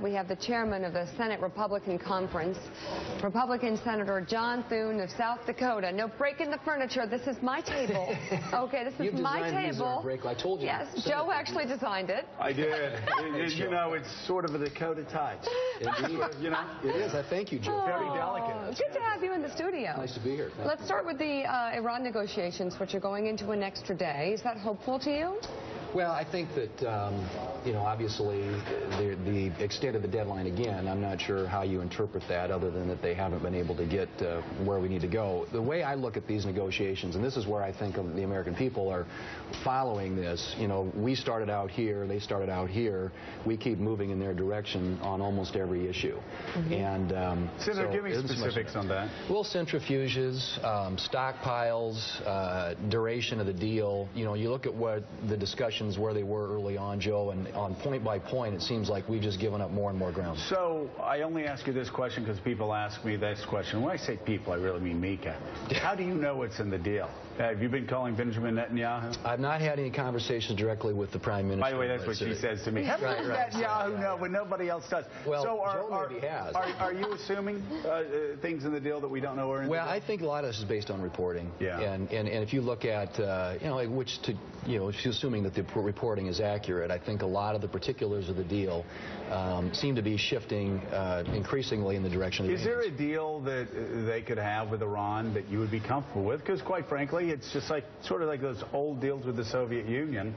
we have the chairman of the Senate Republican Conference, Republican Senator John Thune of South Dakota. No breaking the furniture. This is my table. Okay, this is my table. I told you. Yes, Joe actually designed it. I did. You know, it's sort of a Dakota touch. You know, it is. I thank you, Joe. Very delicate. Good to have you in the studio. Nice to be here. Let's start with the Iran negotiations, which are going into an extra day. Is that hopeful to you? Well, I think that, you know, obviously the extent of the deadline, again, I'm not sure how you interpret that other than that they haven't been able to get where we need to go. The way I look at these negotiations, and this is where I think the American people are following this, you know, we started out here, they started out here, we keep moving in their direction on almost every issue. And Senator, give me specifics on that. Well, centrifuges, stockpiles, duration of the deal. You know, you look at what the discussions where they were early on, Joe, and on point by point, it seems like we've just given up more and more ground. So I only ask you this question because people ask me this question. When I say people, I really mean Mika. How do you know what's in the deal? Have you been calling Benjamin Netanyahu? I've not had any conversations directly with the Prime Minister. By the way, that's what she says to me. How does Netanyahu know when nobody else does? Well, so Joe maybe has. Are you assuming things in the deal that we don't know are in the deal? Well, I think a lot of this is based on reporting. Yeah. And if you look at, you know, if you're assuming that the reporting is accurate, I think a lot of the particulars of the deal seem to be shifting increasingly in the direction of the Is there a deal that they could have with Iran that you would be comfortable with? Because quite frankly, it's just like sort of like those old deals with the Soviet Union.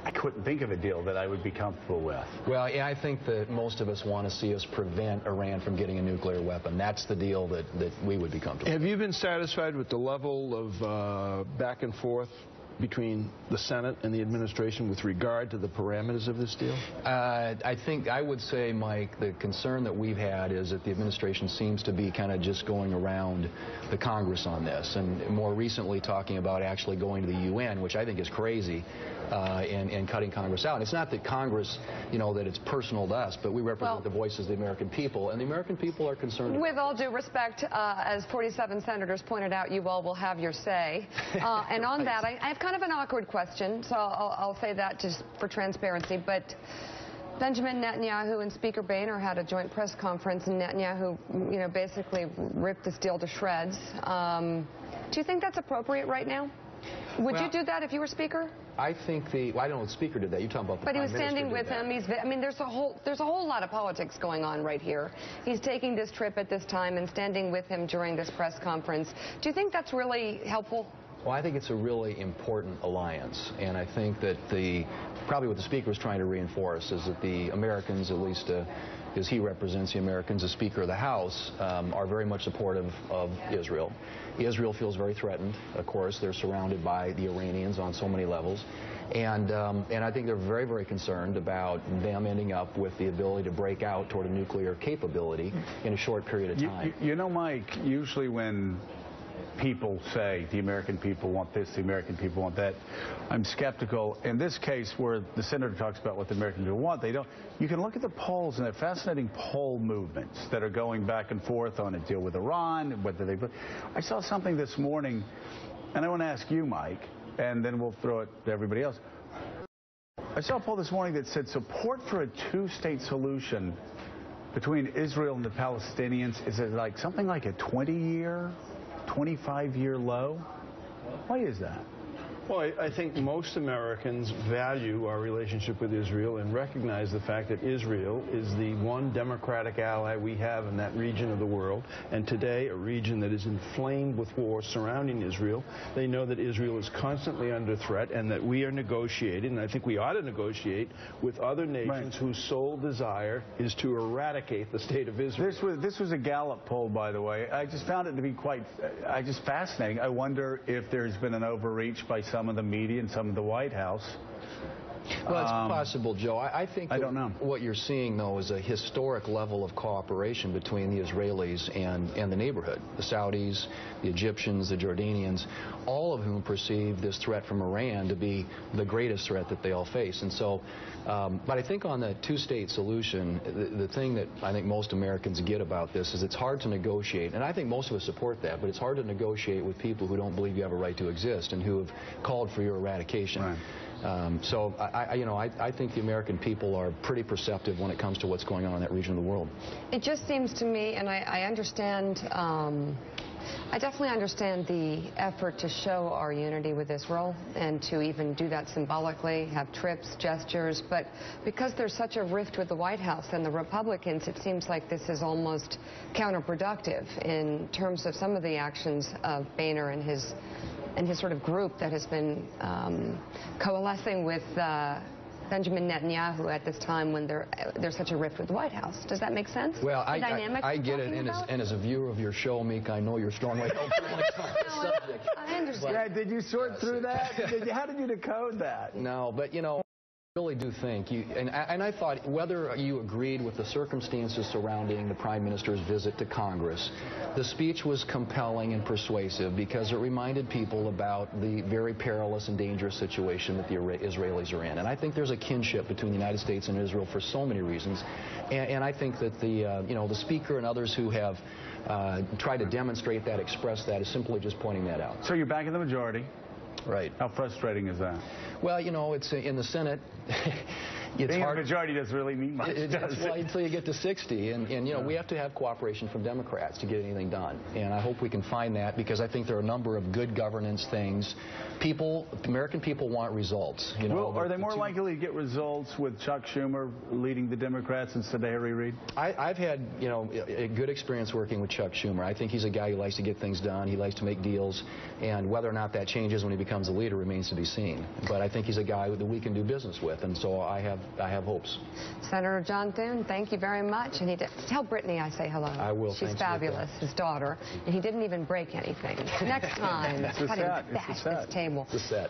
I couldn't think of a deal that I would be comfortable with. Well, yeah, I think that most of us want to see us prevent Iran from getting a nuclear weapon. That's the deal that we would be comfortable with. Have you been satisfied with the level of back and forth between the Senate and the administration with regard to the parameters of this deal? I think I would say, Mike, the concern that we've had is that the administration seems to be kind of just going around the Congress on this, and more recently talking about actually going to the UN, which I think is crazy, and cutting Congress out. And it's not that Congress, you know, that it's personal to us, but we represent the voices of the American people, and the American people are concerned. With all due respect, as 47 senators pointed out, you all will have your say. And on that, I have kind of an awkward question, so I'll say that just for transparency. But Benjamin Netanyahu and Speaker Boehner had a joint press conference, and Netanyahu, you know, basically ripped this deal to shreds. Do you think that's appropriate right now? Would you do that if you were Speaker? I think well, I don't know if the Speaker did that. You're talking about the But he was Prime standing Minister with him. I mean, there's a whole lot of politics going on right here. He's taking this trip at this time and standing with him during this press conference. Do you think that's really helpful? Well, I think it's a really important alliance, and I think that probably what the Speaker is trying to reinforce is that the Americans, at least as he represents the Americans as Speaker of the House, are very much supportive of Israel. Israel feels very threatened. Of course, they're surrounded by the Iranians on so many levels. And I think they're very, very concerned about them ending up with the ability to break out toward a nuclear capability in a short period of time. You know, Mike, usually when people say the American people want this, the American people want that, I'm skeptical. In this case, where the senator talks about what the American people want, they don't. You can look at the polls, and they're fascinating poll movements that are going back and forth on a deal with Iran, and whether they. I saw something this morning, and I want to ask you, Mike, and then we'll throw it to everybody else. I saw a poll this morning that said support for a two-state solution between Israel and the Palestinians is like something like a 20-year, 25-year low. Why is that? Well, I think most Americans value our relationship with Israel and recognize the fact that Israel is the one democratic ally we have in that region of the world, and today a region that is inflamed with war surrounding Israel. They know that Israel is constantly under threat and that we are negotiating, and I think we ought to negotiate with other nations whose sole desire is to eradicate the state of Israel. This was a Gallup poll, by the way. I just found it to be quite fascinating. I wonder if there's been an overreach by some of the media and some of the White House. Well, it's possible, Joe. I think I don't know. What you're seeing, though, is a historic level of cooperation between the Israelis and the neighborhood. The Saudis, the Egyptians, the Jordanians, all of whom perceive this threat from Iran to be the greatest threat that they all face. And so, but I think on the two-state solution, the thing that I think most Americans get about this is it's hard to negotiate, and I think most of us support that, but it's hard to negotiate with people who don't believe you have a right to exist and who have called for your eradication. Right. So I think the American people are pretty perceptive when it comes to what's going on in that region of the world. It just seems to me, and I understand, I definitely understand the effort to show our unity with Israel and to even do that symbolically, have trips, gestures, but because there's such a rift with the White House and the Republicans, it seems like this is almost counterproductive in terms of some of the actions of Boehner and his sort of group that has been coalescing with Benjamin Netanyahu at this time when there's such a rift with the White House. Does that make sense? Well, I get it, and as a viewer of your show, Meek, I know you're strongly held feelings on the subject. I understand. Yeah, did you sort through that? How did you decode that? No, but I really do think and I thought whether you agreed with the circumstances surrounding the Prime Minister's visit to Congress, the speech was compelling and persuasive because it reminded people about the very perilous and dangerous situation that the Israelis are in. And I think there's a kinship between the United States and Israel for so many reasons. And I think that the Speaker and others who have tried to demonstrate that, express that, is simply just pointing that out. So you're back in the majority. Right. How frustrating is that? Well, it's in the Senate. It's being hard. A majority doesn't really mean much, does it? Well, until you get to 60. And we have to have cooperation from Democrats to get anything done. And I hope we can find that because I think there are a number of good governance things. American people want results. Well, are they more likely to get results with Chuck Schumer leading the Democrats instead of Harry Reid? I've had, a good experience working with Chuck Schumer. I think he's a guy who likes to get things done. He likes to make deals. And whether or not that changes when he becomes a leader remains to be seen. But I think he's a guy that we can do business with. And so I have hopes. Senator John Thune, thank you very much. And tell Brittany I say hello. I will. She's fabulous, his daughter. And he didn't even break anything. Next time, cut him back this table. The set.